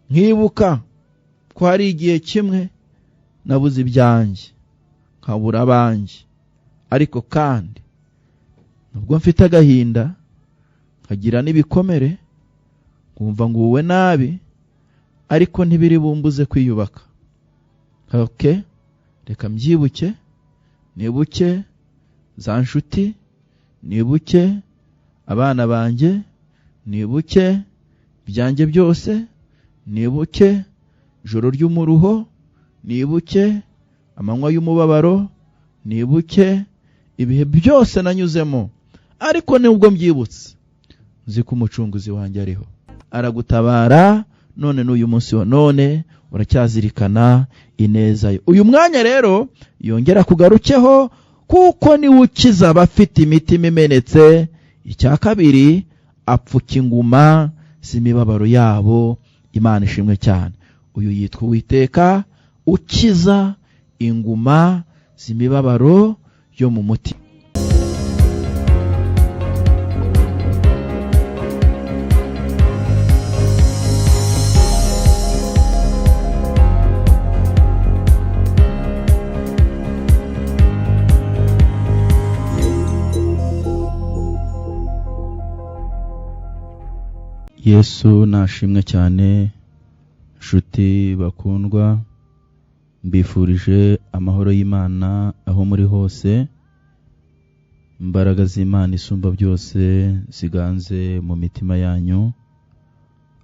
nkibuka ko hari igihe kimwe nabuze ibyanjye nkabura abanjye, ariko kandi nubwo mfite agahinda nkagira n'ibikomere nkumva nguwe nabi, ariko ntibiri bumbuze kwiyubaka. Reka mbyibuke, nibuke za nshuti, nibuke abana banjye, nibuke byanjye byose, nibuke ijoro ry'umuruho, nibuke amanywa y'umubabaro, nibuke ibihe byose nanyuzemo. Ariko nubwo mbyibutse nzi ko umucunguzi wanjye ariho, aragutabara none n'uyu munsi wa none uracyazirikana ineza ye. Uyu mwanya rero yongera kugarukeho, kuko niwe ukiza abafite imitima imenetse. Icya kabiri, apfuka inguma z'imibabaro yabo. Imana ishimwe cyane. Uyu yitwa Uwiteka ukiza inguma z'imibabaro yo mu mutima. Yesu nashimwe cyane. Nshuti bakundwa, mbifurije amahoro y'Imana aho muri hose. Imbaraga z'Imana isumba byose ziganze mu mitima yanyu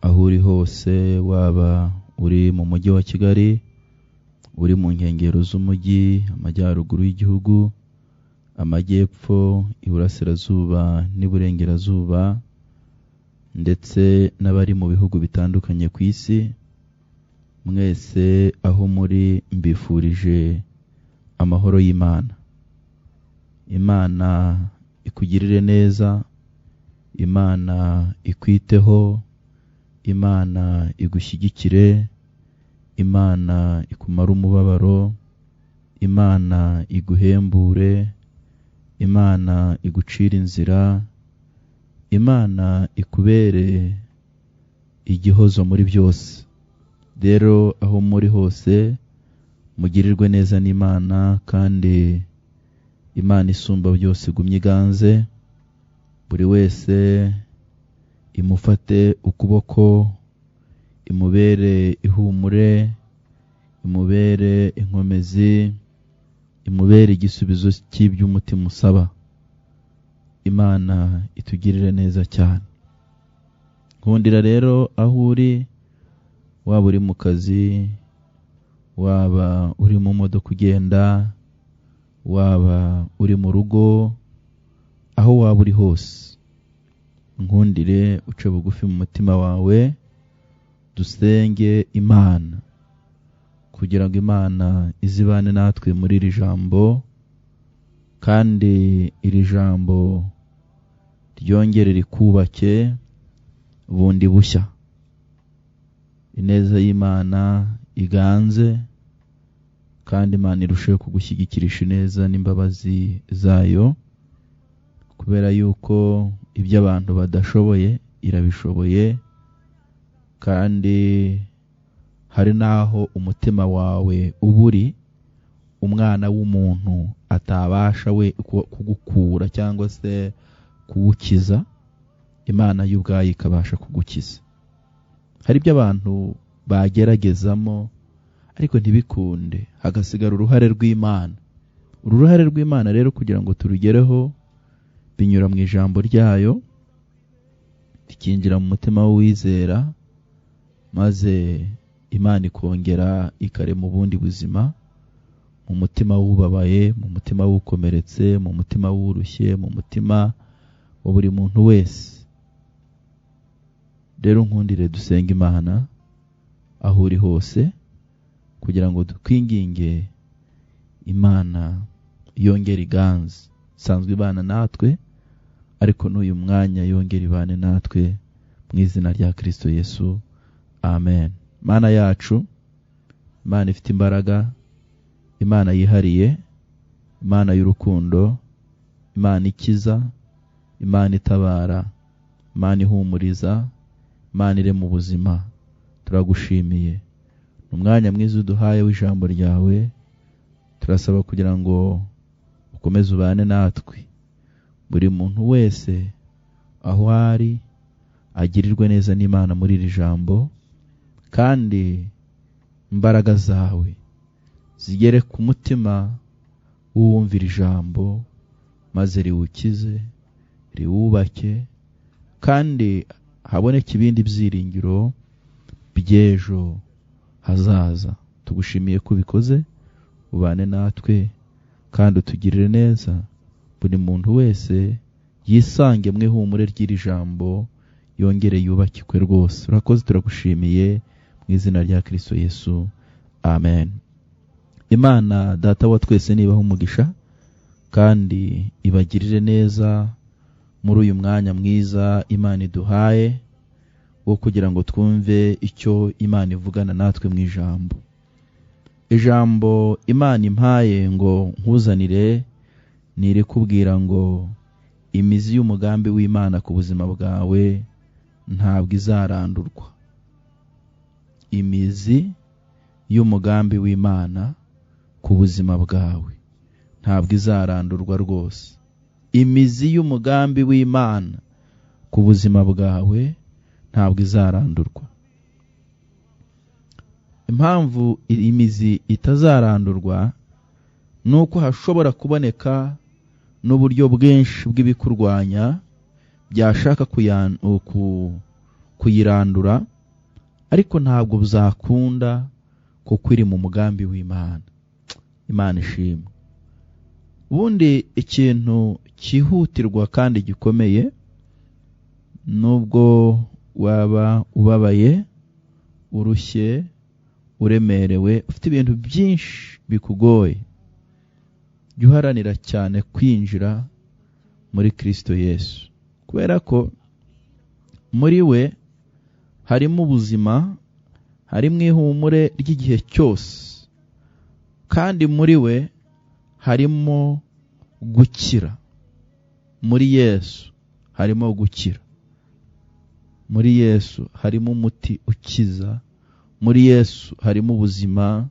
aho uri hose, waba uri mu mujyi wa Kigali, uri mu nkengero z'umujyi, amajyaruguru y'igihugu, amajyepfo, iburasirazuba n'iburengerazuba, ndetse n'abari mu bihugu bitandukanye ku isi. Mwese aho muri mbifurije amahoro y'Imana. Imana ikugirire neza, Imana ikwiteho, Imana igushyigikire, Imana ikumara umubabaro, Imana iguhembure, Imana igucira inzira, Imana ikubere igihozo muri byose. Rero aho muri hose mugirirwe neza n'Imana, kandi Imana isumba byose igumye iganze. Buri wese imufate ukuboko, imubere ihumure, imubere inkomezi, imubere igisubizo cy'iby'umutima usaba. Imana itugirire neza cyane. Nkundira rero aho uri, waba uri mu kazi, waba uri mu modoka ugenda, waba uri mu rugo, aho waba uri hose, nkundire uce bugufi mu mutima wawe, dusenge Imana kugira ngo Imana izibane natwe muri iri jambo, kandi iri jambo ryongere rikubake bundi bushya. Ineza y'Imana iganze, kandi Imana irusheho kugushyigikirisha ineza n'imbabazi zayo, kubera yuko ibyo abantu badashoboye irabishoboye. Kandi hari naho umutima wawe uburi umwana w'umuntu atabasha we kugukura cyangwa se kuwukiza, Imana y'ubwayo ikabasha kugukiza. Hari ibyo abantu bageragezamo ariko ntibikunde, hagasigara uruhare rw'Imana. Uruhare rw'Imana rero kugira ngo turugereho binyura mu ijambo ryayo, rikinjira mu mutima w'uwizera, maze Imana ikongera ikarema ubundi buzima mu mutima w'ubabaye, mu mutima w'ukomeretse, mu mutima w'urushye, mu mutima wa buri muntu wese. Rero nkundire dusenga Imana aho uri hose, kugira ngo dukwinginge Imana yongere iganze. Sanzwe ibana natwe, ariko n'uyu mwanya yongere ibane natwe mu izina rya Kristo Yesu. Amen. Mana yacu, Imana ifite imbaraga, Imana yihariye, Imana y'urukundo, Imana ikiza, Imana itabara, Imana ihumuriza, Imana iri mu buzima. turagushimiye umwanya mwiza uduhaye w'ijambo ryawe. Turasaba kugira ngo ukomeze ubane natwe, buri muntu wese aho ari agirirwe neza n'Imana muri iri jambo, kandi imbaraga zawe zigere ku mutima w'uwumvira ijambo, maze riwukize, riwubake, kandi haboneke ibindi byiringiro by'ejo hazaza. Tugushimiye ko ubikoze, ubane natwe kandi utugirire neza. Buri muntu wese yisange mu ihumure ry'iri jambo, yongere yubakikwe rwose. Urakoze, turagushimiye mu izina rya Kristo Yesu, amen. Imana data wa twese nibaho umugisha kandi ibagirire neza muri uyu mwanya mwiza Imana iduhaye wo kugira ngo twumve icyo Imana ivugana natwe mu ijambo. Ijambo Imana impaye ngo nkuzanire nire kubwira ngo imizi y'umugambi w'Imana ku buzima bwawe ntabwo izarandurwa. Imizi y'umugambi w'Imana ku buzima bwawe ntabwo izarandurwa rwose. Imizi y'umugambi w'Imana ku buzima bwawe ntabwo izarandurwa. Impamvu imizi itazarandurwa nuko hashobora kuboneka n'uburyo bwinshi bw'ibikurwanya byashaka kuyirandura, ariko ntabwo bizakunda kuko iri mu mugambi w'Imana. Imana ishimwe. Ubundi ikintu cyihutirwa kandi gikomeye, nubwo waba ubabaye, urushye, uremerewe, ufite ibintu byinshi bikugoye, jya uharanira cyane kwinjira muri Kristo Yesu, kubera ko muri we harimo ubuzima, harimo ihumure ry'igihe cyose, kandi muri we harimo gukira. Muri Yesu harimo gukira. Muri Yesu harimo umuti ukiza. Muri Yesu harimo ubuzima.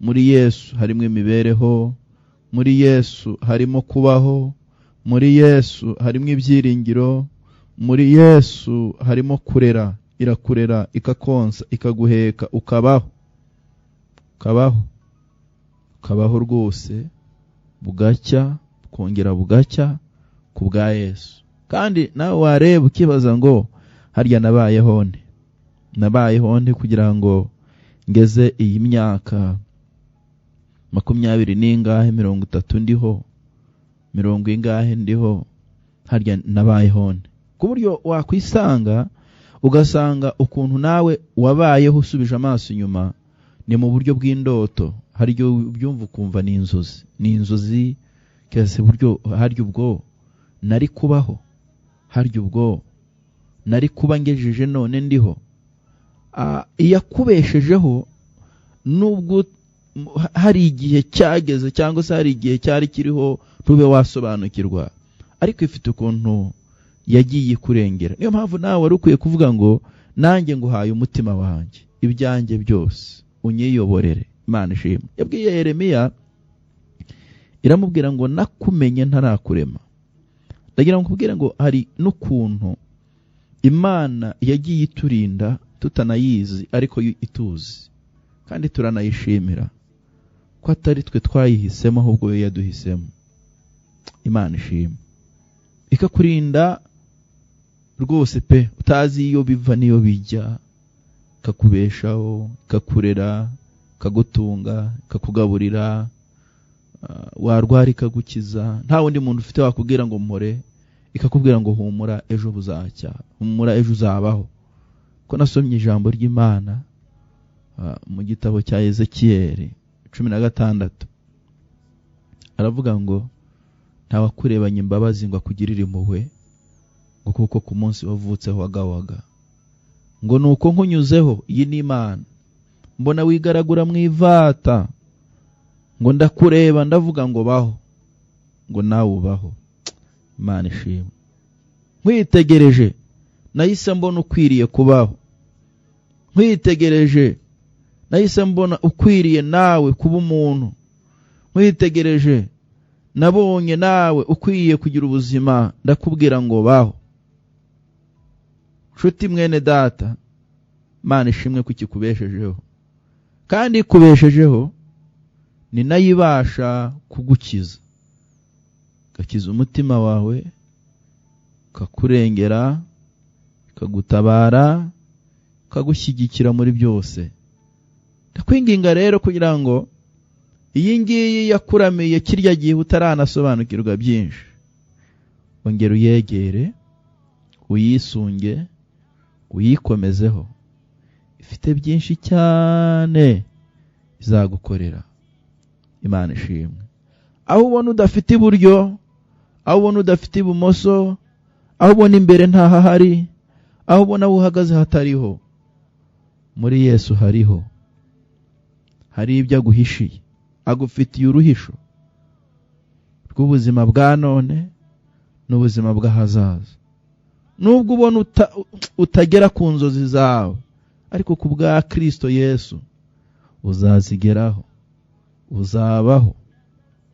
Muri Yesu harimo imibereho. Muri Yesu harimo kubaho. Muri Yesu harimo ibyiringiro. Muri Yesu harimo kurera. Irakurera, ikakonsa, ikaguheka, ukabaho. Ukabaho rwose, bugacya, kongera bugacya ku bwa Yesu. Kandi nawe wareba ukibaza ngo harya nabayeho nde kugira ngo ngeze iyi myaka 20 n'ingahe, 30 ndiho, 40 ingahe ndiho, harya nabayeho nde? Ku buryo wakwisanga ugasanga ukuntu nawe wabayeho usubije amaso inyuma ni mu buryo bw'indoto. Haryo byumva ukumva ni inzozi kese, buryo haryo ubwo nari kubaho, haryo ubwo nari kuba ngejeje none ndiho. Iyakubeshejeho nubwo hari igihe cyageze cyangwa se hari igihe cyari kiriho ntube wasobanukirwa, ariko ifite ukuntu yagiye kurengera. Niyo mpamvu nawe wari ukwiye kuvuga ngo nanjye nguhaye umutima wanjye, ibyanjye byose unyiyoborere. Imana ishimwe. Yabwiye Yeremiya, iramubwira ngo nakumenye ntarakurema. Ndagira ngo kubwira ngo hari n'ukuntu Imana yagiye iturinda tutanayizi, ariko ituzi, kandi turanayishimira ko atari twe twayihisemo, ahubwo yo yaduhisemo. Imana ishimwe. Ikakurinda rwose pe, utazi iyo biva niyo bijya, ikakubeshaho, ikakurera, ikagutunga, ikakugaburira, warwara ikagukiza. Nta wundi muntu ufite wakubwira ngo mpore, ikakubwira ngo humura ejo buzacya, humura ejo uzabaho. Ko nasomye ijambo ry'Imana mu gitabo cya Ezekiyeli 16, aravuga ngo ntawakurebanye imbabazi ngo akugirire impuhwe, ngo kuko ku munsi wavutseho wagawaga. Ngo nuko nkunyuzeho, iyi ni Imana, mbona wigaragura mu ivata, ngo ndakureba ndavuga ngo baho, ngo nawe ubaho. Imana ishimwe. Nkwitegereje nahise mbona ukwiriye kubaho, nkwitegereje nahise mbona ukwiriye nawe kuba umuntu, nkwitegereje nabonye nawe ukwiye kugira ubuzima, ndakubwira ngo baho. Nshuti mwene data, Imana ishimwe ko ikikubeshejeho, kandi ikubeshejeho ni nayo ibasha kugukiza, gakiza umutima wawe, kakurengera, kagutabara, kagushyigikira muri byose. Ndakwinginga rero kugira ngo iyi ngiyi yakuramiye kirya gihe utaranasobanukirwa byinshi, ongera uyegere, uyisunge, uyikomezeho. Ifite byinshi cyane izagukorera. Imana ishimwe. Aho ubona udafite iburyo, aho ubona udafite ibumoso, aho ubona imbere ntahahari, aho ubona uhagaze hatariho, muri Yesu hariho. Hari ibyo aguhishiye, agufitiye uruhisho rw'ubuzima bwa none n'ubuzima bw'ahazaza. Nubwo ubona utagera ku nzozi zawe, ariko ku bwa Kristo Yesu uzazigeraho, uzabaho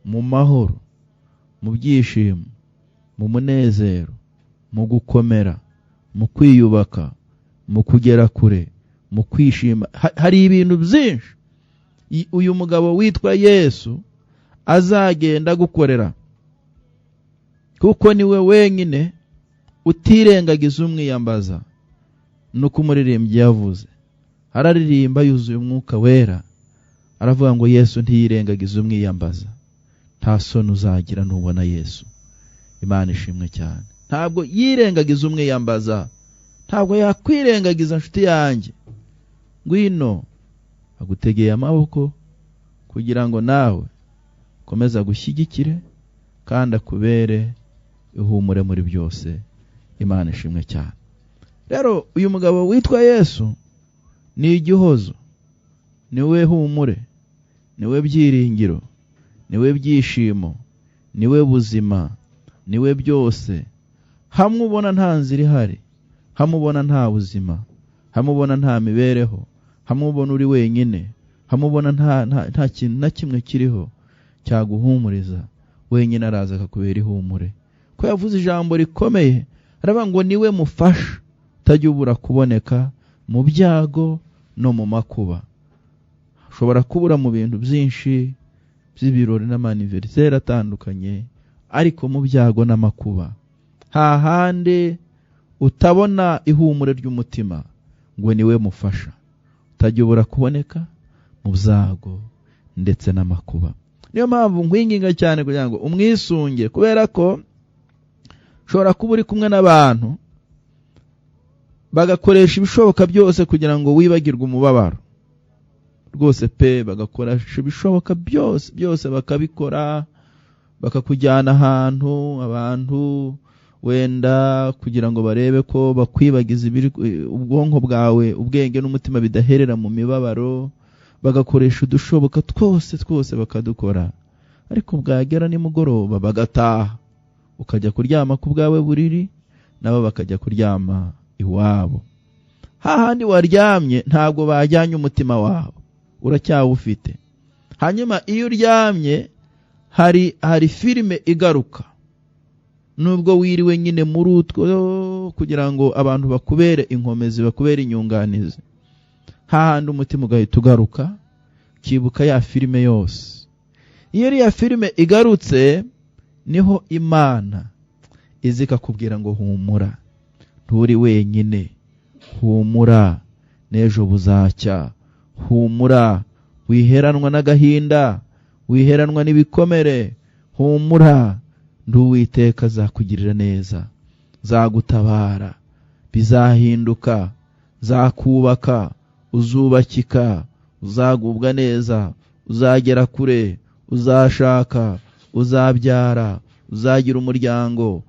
mu mahoro, mu byishimo, mu munezero, mu gukomera, mu kwiyubaka, mu kugera kure, mu kwishima. Hari ibintu byinshi uyu mugabo witwa Yesu azagenda gukorera, kuko niwe wenyine utirengagiza umwiyambaza. Nuko umuririmbyi yavuze, araririmba yuzuye umwuka wera, aravuga ngo Yesu ntiyirengagiza umwiyambaza. Nta soni uzagira nubona Yesu. Imana ishimwe cyane. Ntabwo yirengagiza umwiyambaza, ntabwo yakwirengagiza nshuti yanjye. Ngwino agutegeye amaboko kugira ngo nawe komeza gushyigikire kandi akubere ihumure muri byose. Imana ishimwe cyane. Rero uyu mugabo witwa Yesu ni igihozo, niwe humure, niwe byiringiro, niwe byishimo, niwe buzima, niwe byose. Hamwe ubona nta nzira ihari, hamwe ubona nta buzima, hamwe ubona nta mibereho, hamwe ubona uri wenyine, hamwe ubona nta kintu na kimwe kiriho cyaguhumuriza, wenyine araza akakubera ihumure. Ko yavuze ijambo rikomeye, aravuga ngo niwe mufasha utajya ubura kuboneka mu byago no mu makuba. Ushobora kubura mu bintu byinshi by'ibirori n'amaniveriseri atandukanye, ariko mu byago n'amakuba hahande utabona ihumure ry'umutima, ngo niwe mufasha utajya ubura kuboneka mu byago ndetse n'amakuba. Niyo mpamvu nkwinginga cyane kugira ngo umwisunge, kubera ko ushobora kuba uri kumwe n'abantu bagakoresha ibishoboka byose kugira ngo wibagirwe umubabaro. Rwose pe, bagakoresha ibishoboka byose bakabikora, bakakujyana ahantu abantu wenda kugira ngo barebe ko bakwibagiza ubwonko bwawe, ubwenge n'umutima bidaherera mu mibabaro. Bagakoresha udushoboka twose bakadukora, ariko bwagera nimugoroba bagataha, ukajya kuryama ku bwawe buriri, nabo bakajya kuryama iwabo. Hahandi waryamye ntabwo bajyanye umutima wawe, uracyawufite. Hanyuma iyo uryamye hari filime igaruka, nubwo wiriwe nyine muri utwo kugira ngo abantu bakubere inkomezi, bakubere inyunganizi, hahandi umutima ugahita ugaruka, kibuka ya filime yose. Iyo ya filime igarutse, niho Imana izi ikakubwira ngo humura, nturi wenyine, humura, n'ejo buzacya, humura, wiheranwa n'agahinda, wiheranwa n'ibikomere, humura, nduwiteka azakugirira neza, zagutabara, bizahinduka, zakubaka, uzubakika, uzagubwa neza, uzagera kure, uzashaka, uzabyara, uzagira umuryango.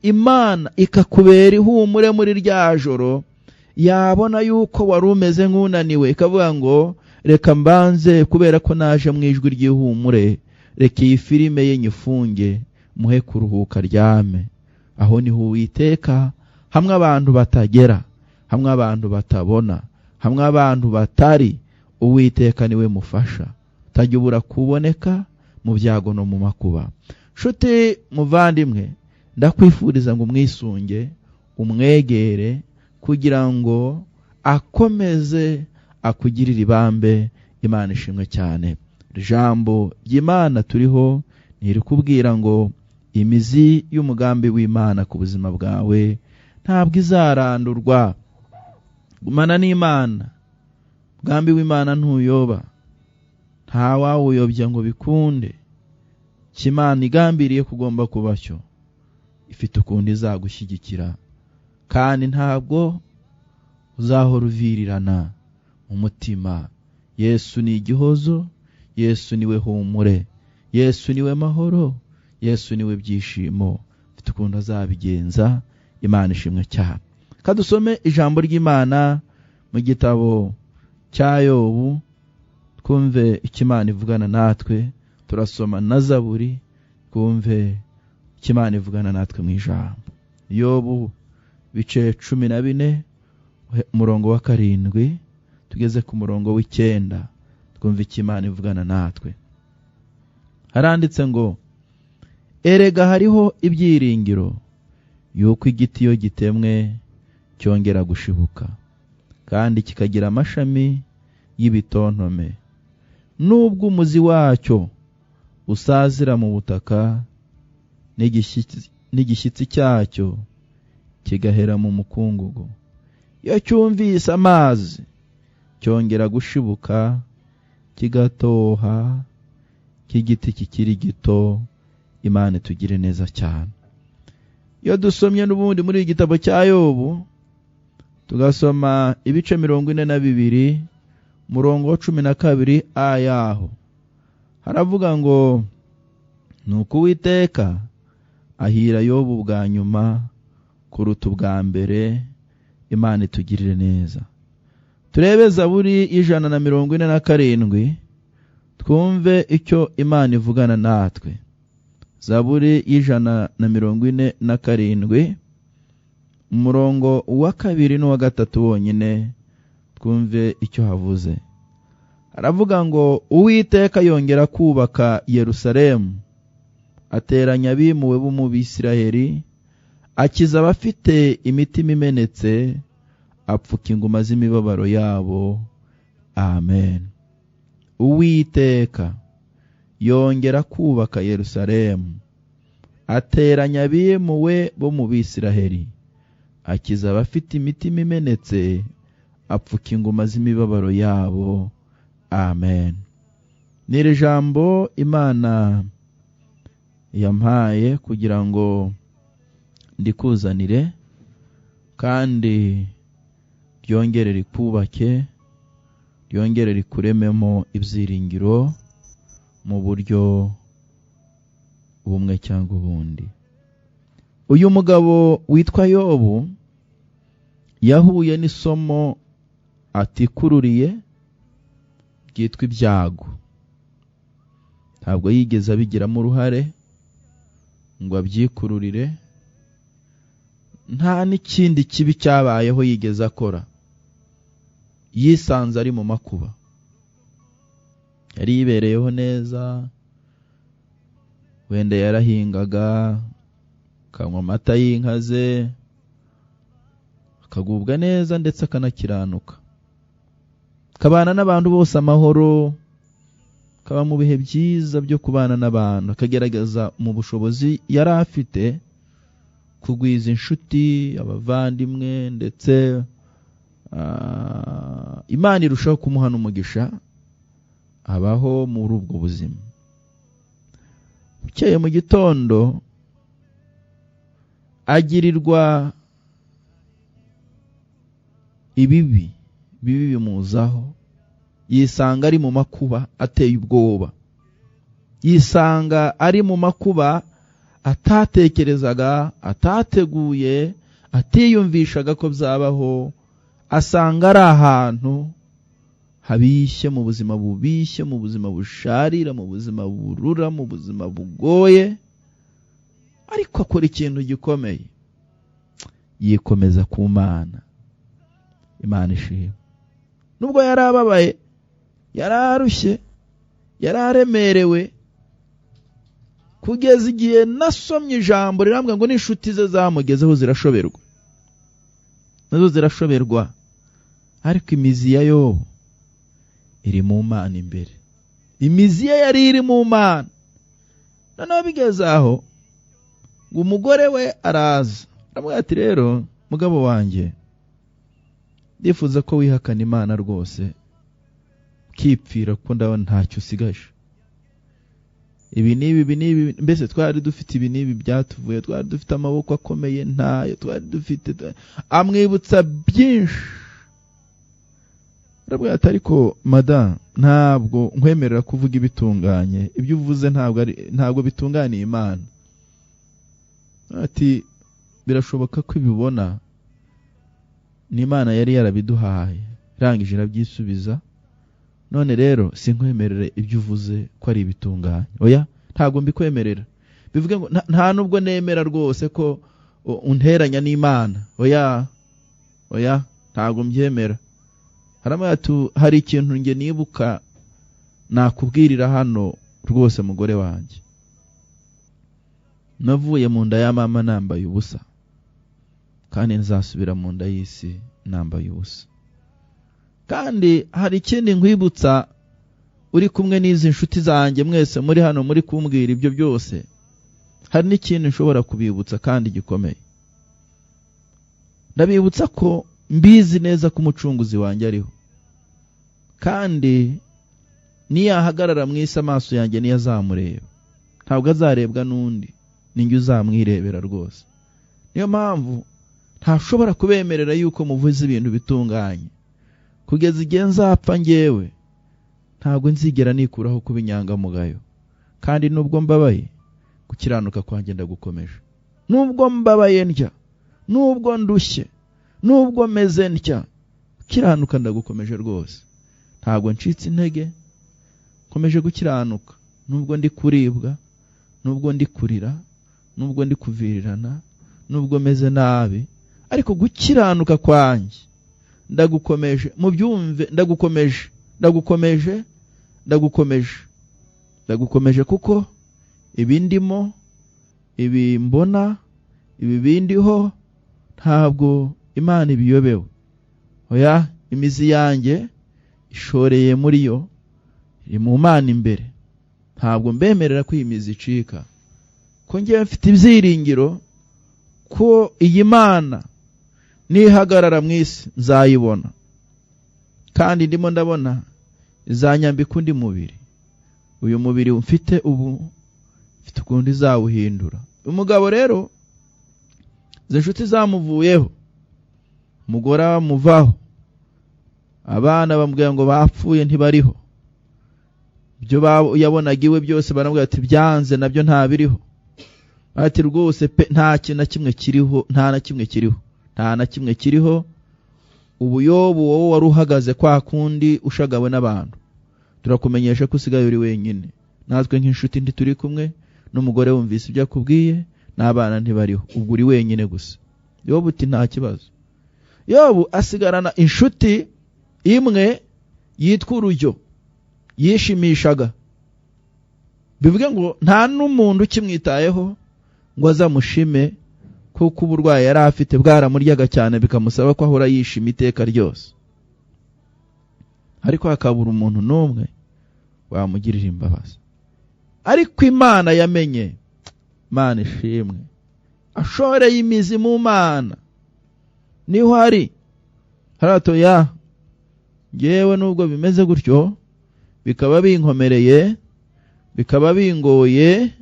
Imana ikakubera ihumure muri rya joro, yabona yuko wari umeze nk'unaniwe, ikavuga ngo reka mbanze, kubera ko naje mu ijwi ry'ihumure, reka iyi filime ye nyifunge, muhe kuruhuka ryame. Aho niho Uwiteka, hamwe abantu batagera, hamwe abantu batabona, hamwe abantu batari, Uwiteka niwe mufasha, utajya ubura kuboneka mu byago no mu makuba. Nshuti muvandimwe, ndakwifuriza ngo mwisunge, umwegere kugira ngo akomeze akugirire ibambe. Imana ishimwe cyane. Ijambo ry'Imana turiho niri kubwira ngo imizi y'umugambi w'Imana ku buzima bwawe ntabwo izarandurwa. Gumana n'Imana. Umugambi w'Imana ntuyoba, nta wawuyobya ngo bikunde. Imana igambiriye kugomba kuba cyo, ifite ukundi izagushyigikira, kandi ntabwo uzahora uvirirana mu mutima. Yesu ni igihozo, Yesu niwe humure, Yesu niwe mahoro, Yesu niwe byishimo. Ifite ukundi azabigenza. Imana ishimwe cyane. Kadusome ijambo ry'Imana mu gitabo cya Yobu, twumve icyo Imana ivugana natwe. Turasoma na Zaburi, twumve icyo Imana ivugana natwe mu ijambo. Yobu bice 14 umurongo wa 7 tugeze ku murongo w'9, twumve icyo Imana ivugana natwe. Haranditse ngo, erega hariho ibyiringiro yuko igiti iyo gitemwe cyongera gushibuka, kandi kikagira amashami y'ibitontome, nubwo umuzi wacyo usazira mu butaka, n'igishyitsi cyacyo kigahera mu mukungugu. Iyo cyumvise amazi cyongera gushibuka, kigatoha k'igiti kikiri gito. Imana tugire neza cyane. Iyo dusomye n'ubundi muri igitabo cya Yobu, tugasoma ibice 42 murongo wa 12 ayaho, haravuga ngo, nuko Uwiteka ahira Yobu bwa nyuma kuruta ubwa mbere. Imana itugirire neza. Turebe Zaburi 147, twumve icyo Imana ivugana natwe. Zaburi 147 umurongo wa 2 n'uwa 3 wonyine, twumve icyo havuze. Haravuga ngo, Uwiteka yongera kubaka Yerusalemu, ateranya abimuwe bo mu Bisiraheli, akiza abafite imitima imenetse, apfuka inguma z'imibabaro yabo. Amen. Uwiteka yongera kubaka Yerusalemu, ateranya abimuwe bo mu Bisiraheli, akiza abafite imitima imenetse, apfuka inguma z'imibabaro yabo. Amen. Niri jambo Imana yampaye kugira ngo ndikuzanire, kandi ryongere rikubake, ryongere rikurememo ibyiringiro mu buryo bumwe cyangwa ubundi. Uyu mugabo witwa Yobu yahuye n'isomo atikururiye ryitwa ibyago. Ntabwo yigeze abigiramo uruhare ngo abyikururire, nta n'ikindi kibi cyabayeho yigeze akora. Yisanze ari mu makuba, yari yibereyeho neza, wenda yarahingaga, akanywa amata y'inka ze, akagubwa neza ndetse akanakiranuka, akabana n'abantu bose amahoro, akaba mu bihe byiza byo kubana n'abantu, akagerageza mu bushobozi yari afite kugwiza inshuti, abavandimwe, ndetse Imana irushaho kumuha n'umugisha, abaho muri ubwo buzima. Bukeye mu gitondo agirirwa ibibi bimuzaho, yisanga ari mu makuba ateye ubwoba, yisanga ari mu makuba atatekerezaga, atateguye, atiyumvishaga ko byabaho. Asanga ari ahantu habishye, mu buzima bubishye, mu buzima busharira, mu buzima burura, mu buzima bugoye. Ariko akora ikintu gikomeye, yikomeza ku Mana. Imana ishimwe. nubwo yarababaye, yararushye, yararemerewe, kugeza igihe nasomye ijambo rirambwa ngo n'inshuti ze zamugezeho zirashoberwa, nazo zirashoberwa. Ariko imizi ya Yobu iri mu Mana imbere, imizi ye yari iri mu Mana. Noneho bigeze aho ngo umugore we araza aramubwira ati rero mugabo wanjye, ndifuza ko wihakana Imana rwose ukipfira kuko ndabona ntacyo usigaje. Ibi n'ibi mbese twari dufite ibi n'ibi byatuvuye, twari dufite amaboko akomeye ntayo twari dufite. Amwibutsa byinshi. Arabwira ati ariko madame, ntabwo nkwemerera kuvuga ibitunganye, ibyo uvuze ntabwo bitunganiye Imana. Ati birashoboka ko ibibona n'Imana yari yarabiduhaye, irangije irabyisubiza. None rero sinkwemerere ibyo uvuze ko ari ibitunganye. Oya, ntabwo mbikwemerera. Bivuge ngo nta nubwo nemera rwose ko unteranya n'Imana. Oya, ntabwo mbyemera. Hari ikintu nge nibuka nakubwirira hano rwose mugore wanjye. Navuye mu nda ya mama nambaye ubusa, kandi nzasubira mu nda y'isi nambaye ubusa. Kandi hari ikindi nkwibutsa, uri kumwe n'izi nshuti zanjye mwese muri hano muri kumbwira ibyo byose, hari n'ikindi nshobora kubibutsa kandi gikomeye. Ndabibutsa ko mbizi neza ko umucunguzi wanjye ariho, kandi niyahagarara mu isi amaso yanjye niyo azamureba, ntabwo azarebwa n'undi, ninjye uzamwirebera rwose. Niyo mpamvu ntashobora kubemerera yuko muvuze ibintu bitunganye. Kugeza igihe nzapfa njyewe, ntabwo nzigera nikuraho kuba inyangamugayo. Kandi nubwo mbabaye, gukiranuka kwanjye ndagukomeje. Nubwo mbabaye ntya, nubwo ndushye, nubwo meze ntya, gukiranuka ndagukomeje rwose. Ntabwo ncitse intege, nkomeje gukiranuka. Nubwo ndi kuribwa, nubwo ndi kurira, nubwo ndi kuvirirana, nubwo meze nabi, ariko gukiranuka kwanjye ndagukomeje. Mubyumve, ndagukomeje kuko ibi ndimo, ibi mbona, ibi bindiho, ntabwo Imana ibiyobewe. Oya, imizi yanjye ishoreye muri yo, iri mu Mana imbere. Ntabwo mbemerera ko iyi mizi icika, ko njye mfite ibyiringiro ko iyi Mana nihagarara mu isi nzayibona. Kandi ndimo ndabona izanyambika undi mubiri. Uyu mubiri mfite ubu, mfite ukundi izawuhindura. Umugabo rero izo nshuti zamuvuyeho, umugore amuvaho, abana bamubwira ngo bapfuye ntibariho. Ibyo yabonaga iwe byose baramubwira ati byanze nabyo ntabiriho. Ati rwose pe nta kintu na kimwe kiriho, nta na kimwe kiriho. Ubu Yobu wowe wari uhagaze kwa kundi ushagawe n'abantu, turakumenyesha ko usigaye uri wenyine. Natwe nk'inshuti ndi turi kumwe, n'umugore wumvise ibyo akubwiye, n'abana ntibariho, ubwo uri wenyine gusa. Yobu uti nta kibazo. Yobu asigarana inshuti imwe yitwa Urujyo, yishimishaga. Bivuge ngo nta n'umuntu ukimwitayeho ngo azamushime, kuko uburwayi yari afite bwaramuryaga cyane bikamusaba ko ahora yishima iteka ryose. Ariko hakabura umuntu n'umwe wamugirira imbabazi. Ariko Imana yamenye, Mana ishimwe, ashoreye imizi mu Mana niho hari. Haratoya ngewe nubwo bimeze gutyo, bikaba binkomereye, bikaba bingoye,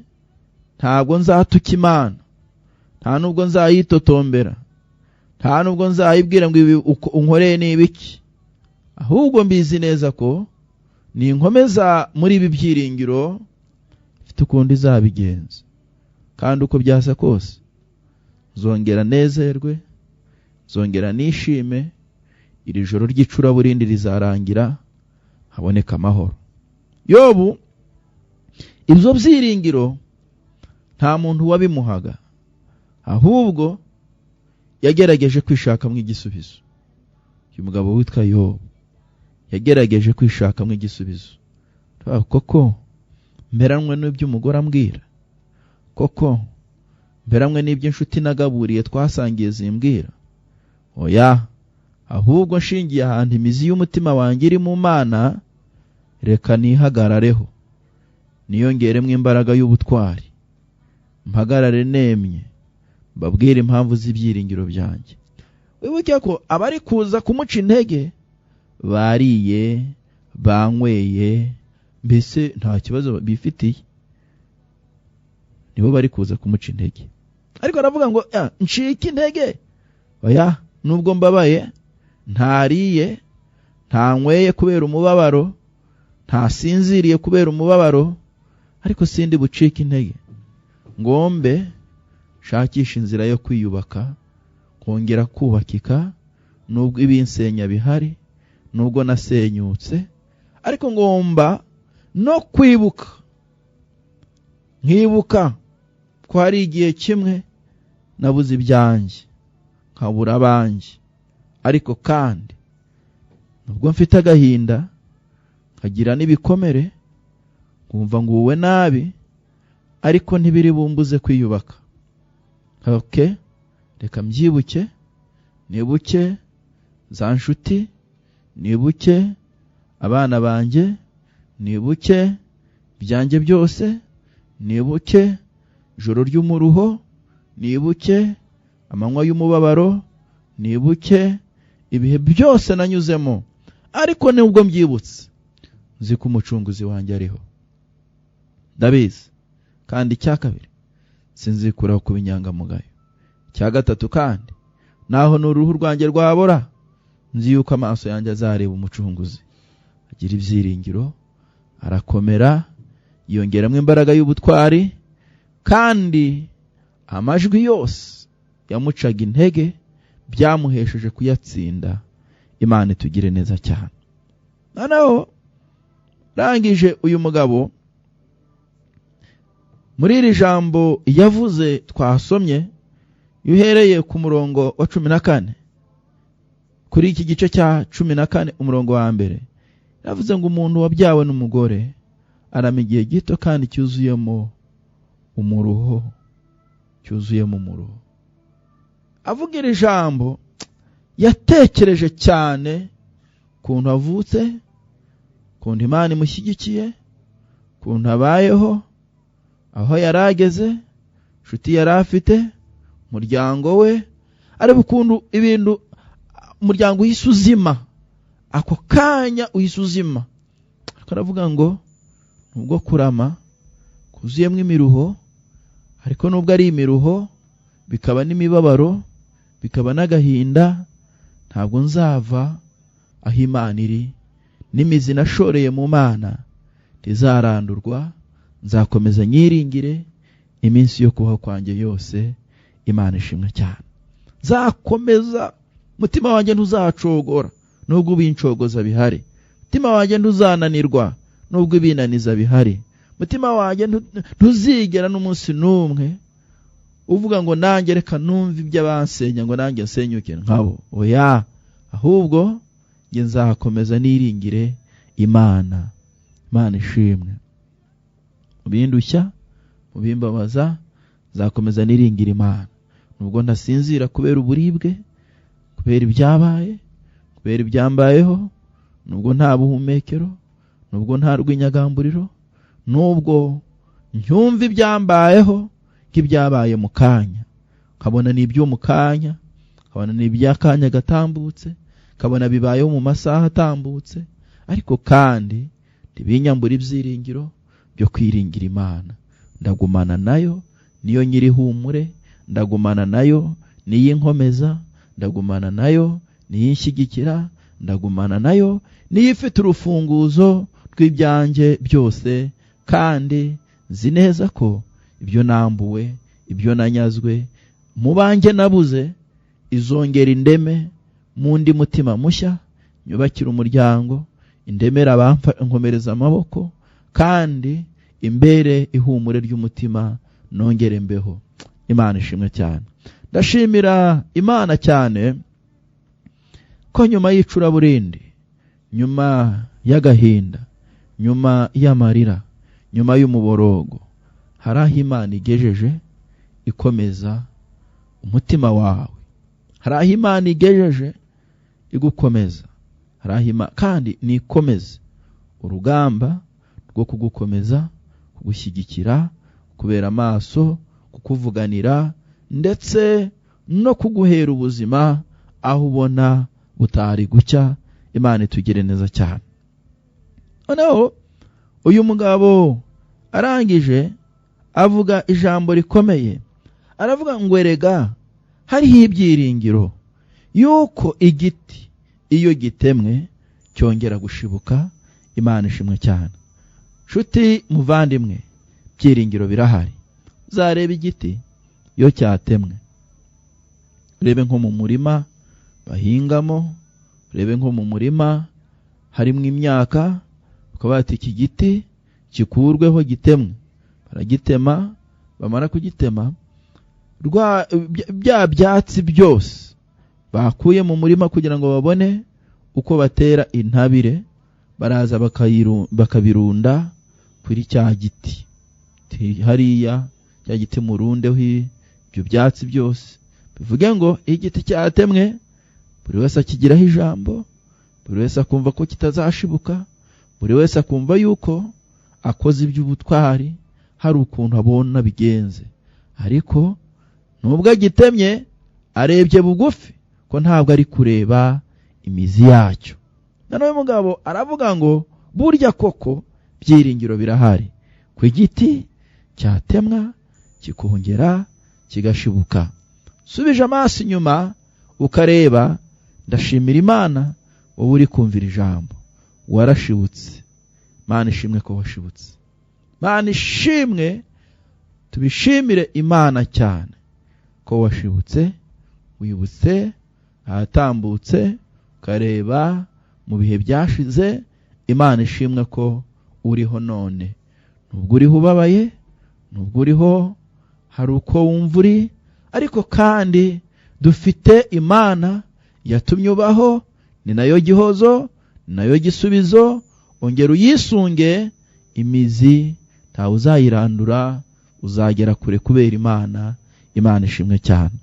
ntabwo nzatuka Imana, nta nubwo nzayitotombera, nta nubwo nzayibwira ngo ibi unkoreye ni ibiki. Ahubwo mbizi neza ko ninkomeza muri ibi byiringiro, mfite ukundi izabigenza. Kandi uko byasa kose zongera nezerwe, zongera nishime. Iri joro ry'icuraburindi rizarangira, haboneka amahoro. Yobu ibyo byiringiro nta muntu wabimuhaga, ahubwo yagerageje kwishakamo igisubizo. Uyu mugabo witwa Yobu yagerageje kwishakamo igisubizo. Koko mberanwe n'ibyo umugore ambwira, koko mberanwe n'ibyo inshuti nagaburiye twasangiye zimbwira. Oya, ahubwo nshingiye ahantu imizi y'umutima wanjye iri mu Mana, reka nihagarareho niyongeremo imbaraga y'ubutwari, mpagarare nemye mbabwire impamvu z'ibyiringiro byanjye. Wibuke ko abari kuza kumuca intege bariye, banyweye, mbese nta kibazo bifitiye, nibo bari kuza kumuca intege. Ariko aravuga ngo ncika intege. Oya, nubwo mbabaye, ntariye, ntanyweye kubera umubabaro, ntasinziriye kubera umubabaro, ariko sindi bucika intege. Ngombe shakisha inzira yo kwiyubaka, kongera kubakika, nubwo ibinsenya bihari, nubwo nasenyutse, ariko ngomba no kwibuka. Nkibuka ko hari igihe kimwe nabuze ibyanjye, nkabura abanjye, ariko kandi nubwo mfite agahinda, nkagira n'ibikomere, nkumva nguwe nabi, ariko ntibiri bumbuze kwiyubaka. Reka mbyibuke, nibuke za nshuti, nibuke abana banjye, nibuke byanjye byose, nibuke ijoro ry'umuruho, nibuke amanywa y'umubabaro, nibuke ibihe byose nanyuzemo, ariko nubwo mbyibutse nzi ko umucunguzi wanjye ariho. Ndabizi kandi icya kabiri, sinzikuraho kuba inyangamugayo. Icya gatatu kandi, naho n'uruhu rwanjye rwabora, nzi yuko amaso yanjye azareba umucunguzi. Agira ibyiringiro, arakomera, yongeramo imbaraga y'ubutwari, kandi amajwi yose yamucaga intege byamuhesheje kuyatsinda. Imana itugire neza cyane. Noneho rangije uyu mugabo, muri iri jambo yavuze twasomye, yuhereye ku murongo wa 14, kuri iki gice cya 14 umurongo wa mbere, yavuze ngo umuntu wabyawe n'umugore arama igihe gito kandi cyuzuyemo umuruho, cyuzuyemo umuruho. Avuga iri jambo yatekereje cyane kuntu avutse, kuntu Imana imushyigikiye, kuntu abayeho, aho yarageze, inshuti yari afite, umuryango we, ariko ukuntu ibintu umuryango uhise uzima, ako kanya uhise uzima. Aravuga ngo nubwo kurama kuzuyemo imiruho, ariko nubwo ari imiruho, bikaba n'imibabaro, bikaba n'agahinda, ntabwo nzava aho Imana iri, n'imizi nashoreye mu Mana ntizarandurwa, nzakomeza nyiringire iminsi yo kubaho kwanjye yose. Imana ishimwe cyane. Nzakomeza, mutima wanjye ntuzacogora nubwo ubincogoza bihari, mutima wanjye ntuzananirwa nubwo ibinaniza bihari, mutima wanjye ntuzigera n'umunsi n'umwe uvuga ngo nanjye reka numva iby'abansenya ngo nanjye nsenyuke nkabo. Oya, ahubwo nge nzakomeza niringire Imana. Imana ishimwe. Mubindushya, mubimbabaza, nzakomeza niringira Imana. Nubwo ntasinzira kubera uburibwe, kubera ibyabaye, kubera ibyambayeho, nubwo nta buhumekero, nubwo nta rw'inyagamburiro, nubwo ncyumva ibyambayeho nk'ibyabaye mu kanya, kabona n'ibyo mu kanya, kabona n'iby'akanya gatambutse, kabona bibayeho mu masaha atambutse, ariko kandi ntibinyambura ibyiringiro byo kwiringira Imana. Ndagumana nayo, niyo nyiri humure, ndagumana nayo, niyo inkomeza, ndagumana nayo, niyo inshyigikira, ndagumana nayo, niyo ifite urufunguzo rw'ibyanjye byose, kandi nzi neza ko ibyo nambuwe, ibyo nanyazwe, mu banjye nabuze, izongera indeme mu ndi mutima mushya, nyubakira umuryango, indemera nkomereza amaboko, kandi imbere ihumure ry'umutima nongere mbeho. Imana ishimwe cyane. Ndashimira Imana cyane ko nyuma y'icuraburindi, nyuma y'agahinda, nyuma y'amarira, nyuma y'umuborogo, hari aho Imana igejeje ikomeza umutima wawe, hari aho Imana igejeje igukomeza, hari aho Imana kandi nikomeze urugamba rwo kugukomeza, kugushyigikira, kubera amaso, kukuvuganira, ndetse no kuguhera ubuzima aho ubona butari gucya. Imana itugire neza cyane. Noneho uyu mugabo arangije avuga ijambo rikomeye, aravuga ngo erega hariho ibyiringiro yuko igiti iyo gitemwe cyongera gushibuka. Imana ishimwe cyane. Nshuti muvandimwe, byiringiro birahari. Uzareba igiti iyo cyatemwe, urebe nko mu murima bahingamo, urebe nko mu murima harimo imyaka, ukaba bati iki giti kikurweho gitemwe. Baragitema, bamara kugitema, bya byatsi byose bakuye mu murima kugira ngo babone uko batera intabire, baraza bakabirunda kuri cya giti hariya. Cya giti murundeho ibyo byatsi byose, bivuge ngo igiti cyatemwe buri wese akigiraho ijambo, buri wese akumva ko kitazashibuka, buri wese akumva yuko akoze iby'ubutwari, hari ukuntu abona bigenze. Ariko nubwo agitemye arebye bugufi ko ntabwo ari kureba imizi yacyo. Noneho umugabo aravuga ngo burya koko byiringiro birahari, ku igiti cyatemwa kikongera kigashibuka. Subije amaso inyuma ukareba, ndashimira Imana wowe uri kumvira ijambo, warashibutse. Mana ishimwe ko washibutse. Mana ishimwe, tubishimire Imana cyane ko washibutse, wibutse ahatambutse, ukareba mu bihe byashize. Imana ishimwe ko uriho none, nubwo uriho ubabaye, nubwo uriho hari uko wumva uri, ariko kandi dufite Imana yatumye ubaho, ni nayo gihozo, ni nayo gisubizo. Ongera uyisunge, imizi ntawe uzayirandura, uzagera kure kubera Imana. Imana ishimwe cyane.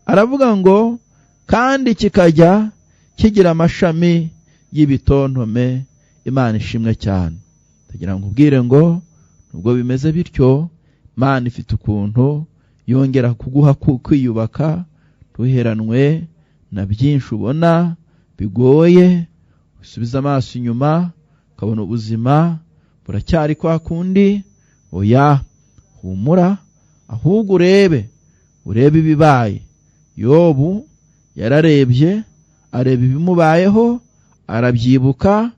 Aravuga ngo kandi kikajya kigira amashami y'ibitontome. Imana ishimwe cyane. Ndagira ngo ubwire ngo nubwo bimeze bityo, Imana ifite ukuntu yongera kuguha kwiyubaka, tuheranwe na byinshi ubona bigoye. Usubiza amaso inyuma ukabona ubuzima buracyari kwa kundi. Oya, humura, ahubwo urebe ibibaye. Yobu yararebye, areba ibimubayeho, arabyibuka,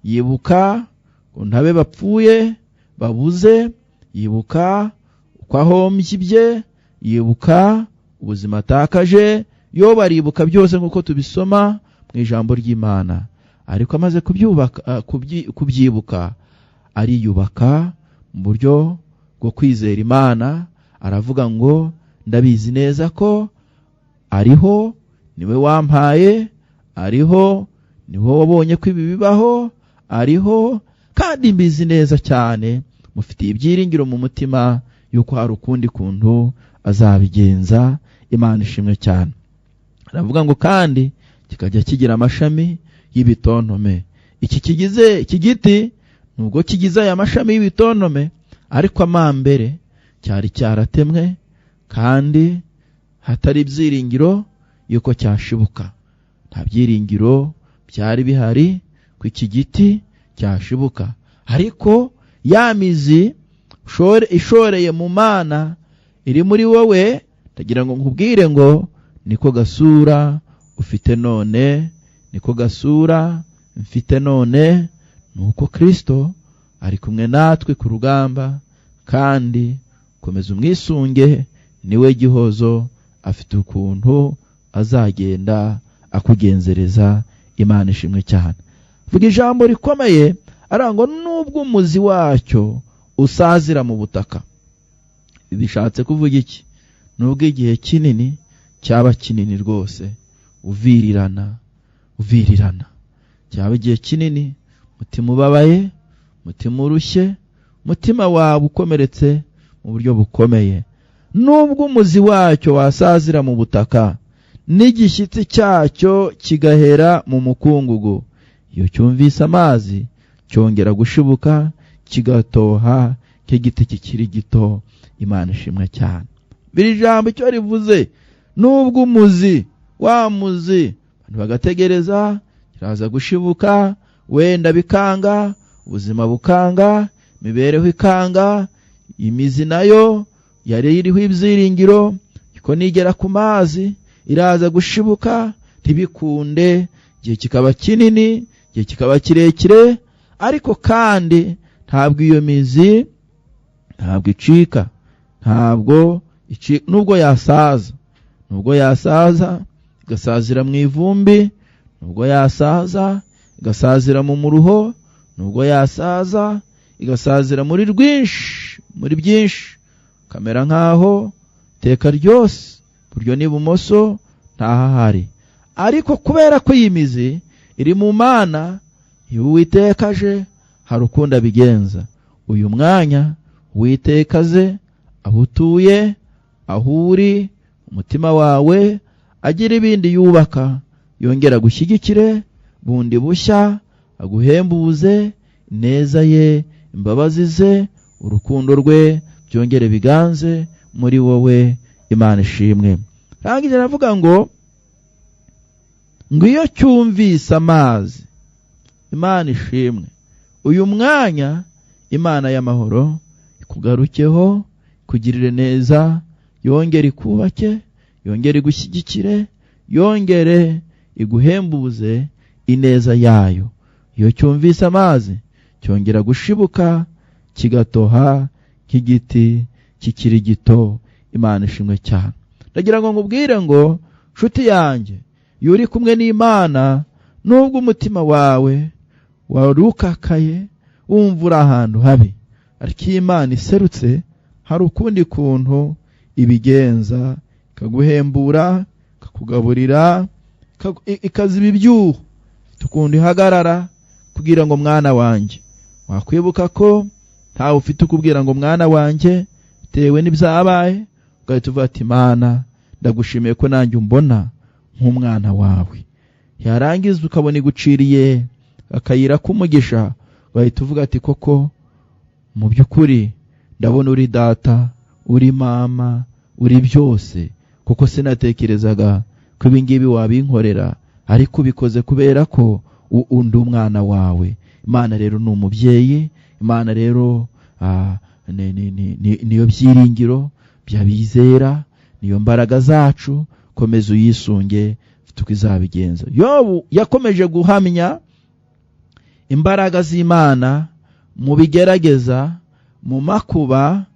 yibuka ngo ntabe bapfuye babuze, yibuka uko ahombye ibye, yibuka ubuzima atakaje. Yobu aribuka byose nk'uko tubisoma mu ijambo ry'Imana. Ariko amaze kubyibuka, ariyubaka mu buryo bwo kwizera Imana. Aravuga ngo ndabizi neza ko ariho, niwe wampaye, ariho, niwe wabonye ko ibi bibaho, ariho, kandi mbizi neza cyane, mufitiye ibyiringiro mu mutima yuko hari ukundi kuntu azabigenza. Imana ishimwe cyane. Aravuga ngo kandi kikajya kigira amashami y'ibitontome. Iki giti nubwo kigize aya mashami y'ibitontome, ariko amambere cyari cyaratemwe kandi hatari ibyiringiro yuko cyashibuka. Nta byiringiro byari bihari ku iki giti cyashibuka. Ariko ya mizi ishoreye mu Mana iri muri wowe, ndagira ngo nkubwire ngo niko gasura ufite none, niko gasura mfite none. Nuko Kristo ari kumwe natwe ku rugamba, kandi komeza umwisunge, niwe gihozo, afite ukuntu azagenda akugenzereza. Imana ishimwe cyane. Vuga ijambo rikomeye, arangwa nubwo umuzi wacyo usazira mu butaka. Bishatse kuvuga iki? Nubwo igihe kinini cyaba kinini rwose, uvirirana, cyaba igihe kinini, mutima ubabaye, mutima urushye, mutima wawe ukomeretse mu buryo bukomeye, nubwo umuzi wacyo wasazira mu butaka n'igishyitsi cyacyo kigahera mu mukungugu, iyo cyumvise amazi cyongera gushibuka kigatoha nk'igiti kikiri gito. Imana ishimwe cyane. Biri jambo icyo rivuze, nubwo umuzi wa muzi abantu bagategereza kiraza gushibuka, wenda bikanga, ubuzima bukanga, imibereho ikanga, imizi nayo yari iriho ibyiringiro ko nigera ku mazi iraza gushibuka ntibikunde, igihe kikaba kinini, igihe kikaba kirekire, ariko kandi ntabwo iyo mizi ntabwo icika, nubwo yasaza igasazira mu ivumbi, nubwo yasaza igasazira mu muruho, nubwo yasaza igasazira muri byinshi, kamera nkaho teka ryose buryo n'ibumoso ntahahari. Ariko kubera ko iyi mizi iri mu Mana, iyo Uwiteka aje hari ukundi abigenza. Uyu mwanya Uwiteka aze aho utuye, aho uri, umutima wawe, agira ibindi yubaka, yongera gushyigikire bundi bushya, aguhembuze ineza ye, imbabazi ze, urukundo rwe byongere biganze muri wowe. Imana ishimwe. Rangije aravuga ngo iyo cyumvise amazi, Imana ishimwe, uyu mwanya Imana y'amahoro ikugarukeho, kugirire neza, yongere ikubake, yongere igushyigikire, yongere iguhembuze ineza yayo. Iyo cyumvise amazi cyongera gushibuka kigatoha nk'igiti kikiri gito. Imana ishimwe cyane. Ndagira ngo ngubwire ngo nshuti yanjye, iyo uri kumwe n'Imana, nubwo umutima wawe warukakaye wumva uri ahantu habi, ariko Imana iserutse hari ukundi kuntu ibigenza, ikaguhembura, ikakugaburira, ikaziba ibyuho, tukundi ihagarara kugira ngo mwana wanjye, wakwibuka ko ntawe ufite ukubwira ngo mwana wanjye bitewe n'ibyabaye, ugahita uvuga ati Imana ndagushimiye ko nanjye umbona nk'umwana wawe. Yarangiza ukabona iguciriye akayira k'umugisha, ugahita uvuga ati koko mu by'ukuri ndabona uri data, uri mama, uri byose, kuko sinatekerezaga ko ibi ngibi wabinkorera, ariko ubikoze kubera ko undi umwana wawe. Imana rero ni umubyeyi, Imana rero niyo byiringiro by'abizera, niyo mbaraga zacu. Komeza uyisunge tukizabigenza. Yobu yakomeje guhamya imbaraga z'Imana mu bigerageza, mu makuba,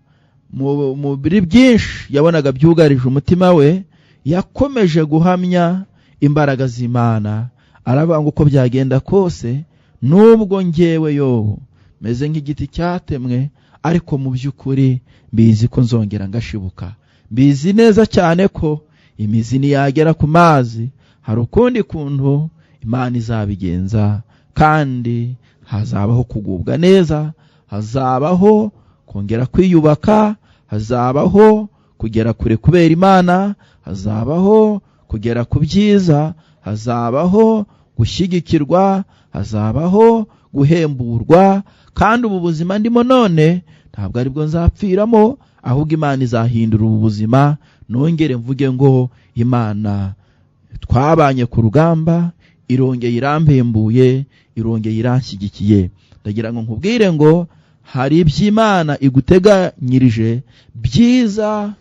mu biri byinshi yabonaga byugarije umutima we. Yakomeje guhamya imbaraga z'Imana, aravuga ngo uko byagenda kose, nubwo njyewe Yobu meze nk'igiti cyatemwe, ariko mu by'ukuri mbizi ko nzongera ngashibuka. Mbizi neza cyane ko imizi niyagera ku mazi hari ukundi kuntu Imana izabigenza, kandi hazabaho kugubwa neza, hazabaho kongera kwiyubaka, hazabaho kugera kure kubera Imana, hazabaho kugera ku byiza, hazabaho gushyigikirwa, hazabaho guhemburwa. Kandi ubu buzima ndimo none ntabwo aribwo nzapfiramo, ahubwo Imana izahindura ubu buzima, nongere mvuge ngo Imana twabanye ku rugamba, irongeye irampembuye, irongeye iranshyigikiye. Ndagira ngo nkubwire ngo hari iby'Imana iguteganyirije byiza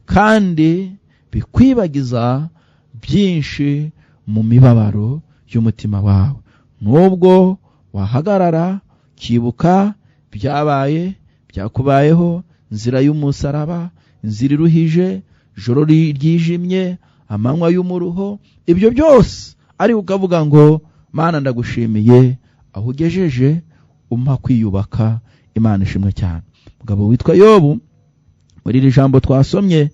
kandi bikwibagiza byinshi mu mibabaro y'umutima wawe. Nubwo wahagarara kibuka byabaye, byakubayeho, inzira y'umusaraba, inzira iruhije, joro ryijimye, amanywa y'umuruho, ibyo byose ari ukavuga ngo Mana ndagushimiye aho ugejeje, umpa kwiyubaka. Imana ishimwe cyane. Mugabo witwa Yobu, muri iri jambo twasomye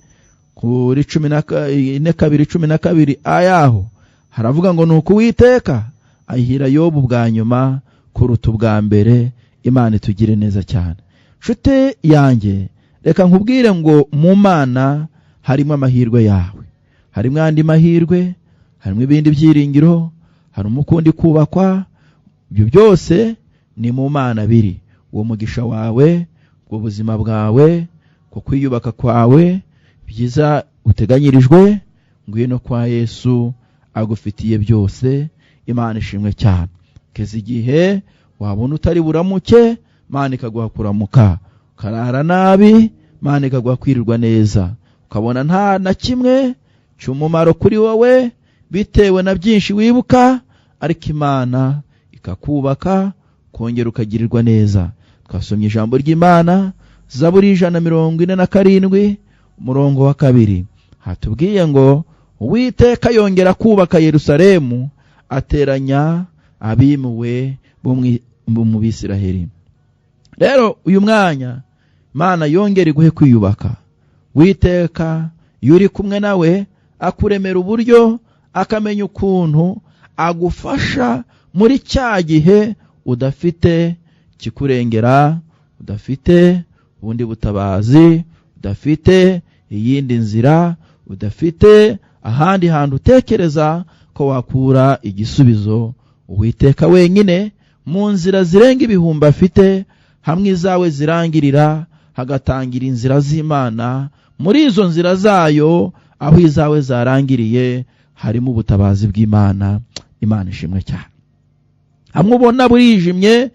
kuri 14:12 ayaho haravuga ngo nuko Uwiteka ahira Yobu bwa nyuma kuruta ubwa mbere. Imana itugire neza cyane. Nshuti yanjye, reka nkubwire ngo mu Mana harimo amahirwe yawe, harimo andi mahirwe, harimo ibindi byiringiro, harimo ukundi kubakwa. Ibyo byose ni mu Mana biri. Uwo mugisha wawe, ubwo buzima bwawe, ko kwiyubaka kwawe byiza uteganyirijwe, ngwino kwa Yesu agufitiye byose. Imana ishimwe cyane. Keza igihe wabona utari buramuke, Imana ikaguha kuramuka. Karara nabi, Imana ikaguha kwirirwa neza. Ukabona nta na kimwe cy'umumaro kuri wowe bitewe na byinshi wibuka, ariko Imana ikakubaka, kongera ukagirirwa neza. Twasomye ijambo ry'Imana, Zaburi 147 umurongo wa 2. Hatubwiye ngo Uwiteka yongera kubaka Yerusalemu, ateranya abimuwe mu Bisiraheli. Rero uyu mwanya Imana yongera iguhe kwiyubaka. Uwiteka yuri kumwe nawe, akuremera uburyo, akamenya ukuntu agufasha muri cya gihe udafite kikurengera, udafite ubundi butabazi, udafite iyindi nzira, udafite ahandi hantu utekereza ko wakura igisubizo. Uwiteka wenyine mu nzira zirenga ibihumbi afite, hamwe izawe zirangirira, hagatangira inzira z'Imana. Muri izo nzira zayo, aho izawe zarangiriye, harimo ubutabazi bw'Imana. Imana ishimwe cyane. Hamwe ubona burijimye,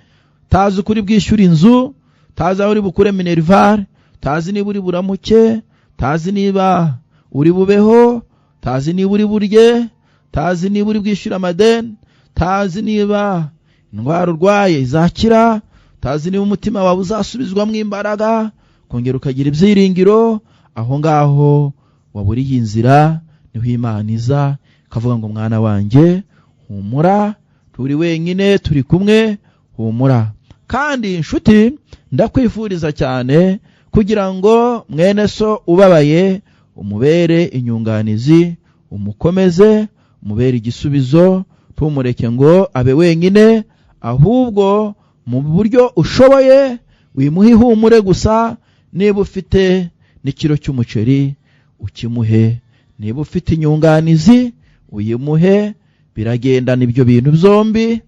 tazi ukuri bwishyura inzu, tazi aho uri bukure minerval, tazi niba uri buramuke, tazi niba uri bubeho, tazi niba uri burye, tazi niba uri bwishyura amadeni, tazi niba indwara urwaye izakira, tazi niba umutima wawe uzasubizwamo imbaraga, kongera ukagira ibyiringiro. Aho ngaho waburiye inzira, niho Imana iza ikavuga ngo mwana wanjye humura, turi wenyine, turi kumwe, humura. Kandi nshuti, ndakwifuriza cyane kugira ngo mwene so ubabaye umubere inyunganizi, umukomeze, umubere igisubizo. Tumureke ngo abe wenyine, ahubwo mu buryo ushoboye wimuhe ihumure gusa. Niba ufite n'ikiro cy'umuceri ukimuhe, niba ufite inyunganizi uyimuhe. Biragendana, ibyo bintu byombi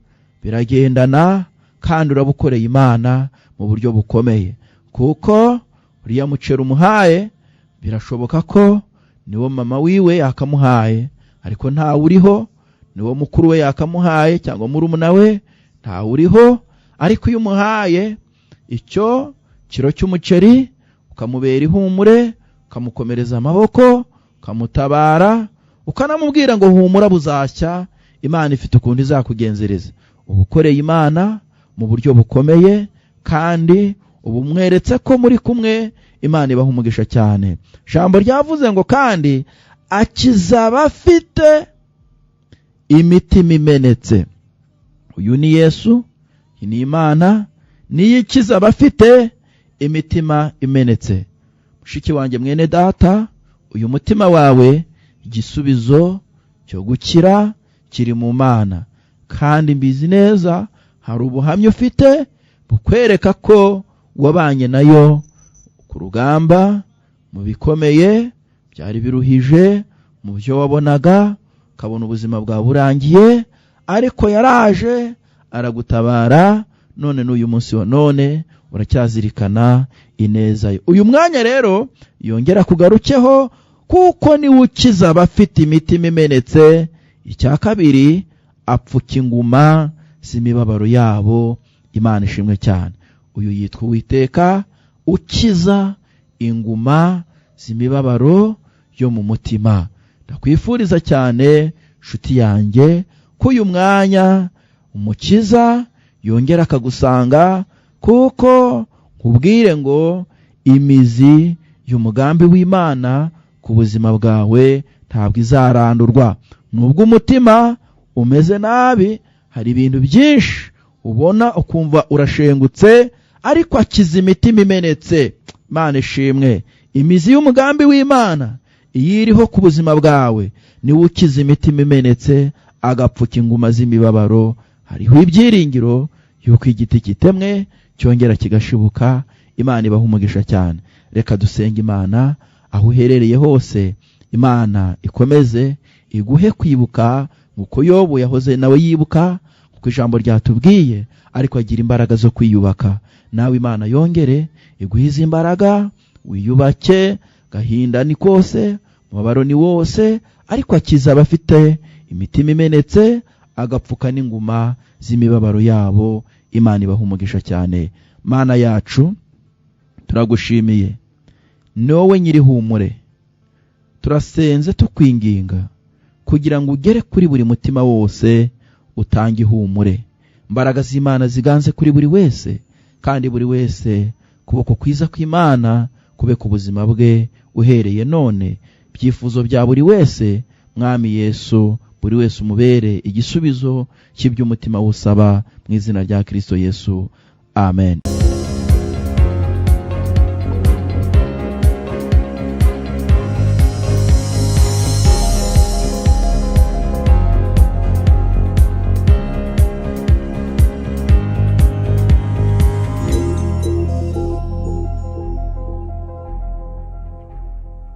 biragendana, kandi urabukoreye Imana mu buryo bukomeye. Kuko uriya muceri umuhaye, birashoboka ko niwo mama wiwe yakamuhaye, ariko ntawe uriho. Niwo mukuru we yakamuhaye, cyangwa murumuna we, ntawe uriho. Ariko iyo umuhaye icyo kiro cy'umuceri, ukamubera ihumure, ukamukomereza amaboko, ukamutabara, ukanamubwira ngo humura buzashya, Imana ifite ukundi izakugenzereza. Ubukoreye Imana mu buryo bukomeye, kandi ubu mweretse ko muri kumwe. Imana ibaha umugisha cyane. Jambo ryavuze ngo kandi akiza abafite imitima imenetse. Uyu ni Yesu, ni Imana, niyo ikiza abafite imitima imenetse. Mushiki wanjye, mwene data, uyu mutima wawe, igisubizo cyo gukira kiri mu Mana. Kandi mbizi neza hari ubuhamya ufite bukwereka ko wabanye nayo ku rugamba, mu bikomeye byari biruhije, mu byo wabonaga ukabona ubuzima bwawe burangiye, ariko yaraje aragutabara. None n'uyu munsi wa none uracyazirikana ineza ye. Uyu mwanya rero yongera kugarukeho, kuko ni ukiza abafite imitima imenetse. Icya kabiri, apfuka inguma z'imibabaro yabo. Imana ishimwe cyane. Uyu yitwa Uwiteka ukiza inguma z'imibabaro yo mu mutima. Ndakwifuriza cyane nshuti yanjye ko uyu mwanya umukiza yongera akagusanga, kuko nkubwire ngo imizi y'umugambi w'Imana ku buzima bwawe ntabwo izarandurwa. Nubwo umutima umeze nabi, hari ibintu byinshi ubona ukumva urashengutse, ariko akiza imitima imenetse. Imana ishimwe. Imizi y'umugambi w'Imana iyo iriho ku buzima bwawe, niwe ukiza imitima imenetse, agapfuka inguma z'imibabaro, hariho ibyiringiro yuko igiti kitemwe cyongera kigashibuka. Imana ibaha umugisha cyane. Reka dusenge Imana aho uherereye hose. Imana ikomeze iguhe kwibuka nk'uko Yobu yahoze nawe yibuka, kuko ijambo ryatubwiye, ariko agira imbaraga zo kwiyubaka. Nawe Imana yongere iguhize imbaraga, wiyubake. Gahinda ni kose, mubabaro ni wose, ariko akiza abafite imitima imenetse, agapfuka n'inguma z'imibabaro yabo. Imana ibaha umugisha cyane. Mana yacu, turagushimiye, ni wowe nyiri humure. Turasenze tukwinginga kugira ngo ugere kuri buri mutima wose, utange ihumure. Imbaraga z'Imana ziganze kuri buri wese, kandi buri wese kuboko kwiza kw'Imana kube ku buzima bwe uhereye none. Ibyifuzo bya buri wese, Mwami Yesu, buri wese umubere igisubizo cy'ibyo umutima wusaba, mu izina rya Kristo Yesu. Amen.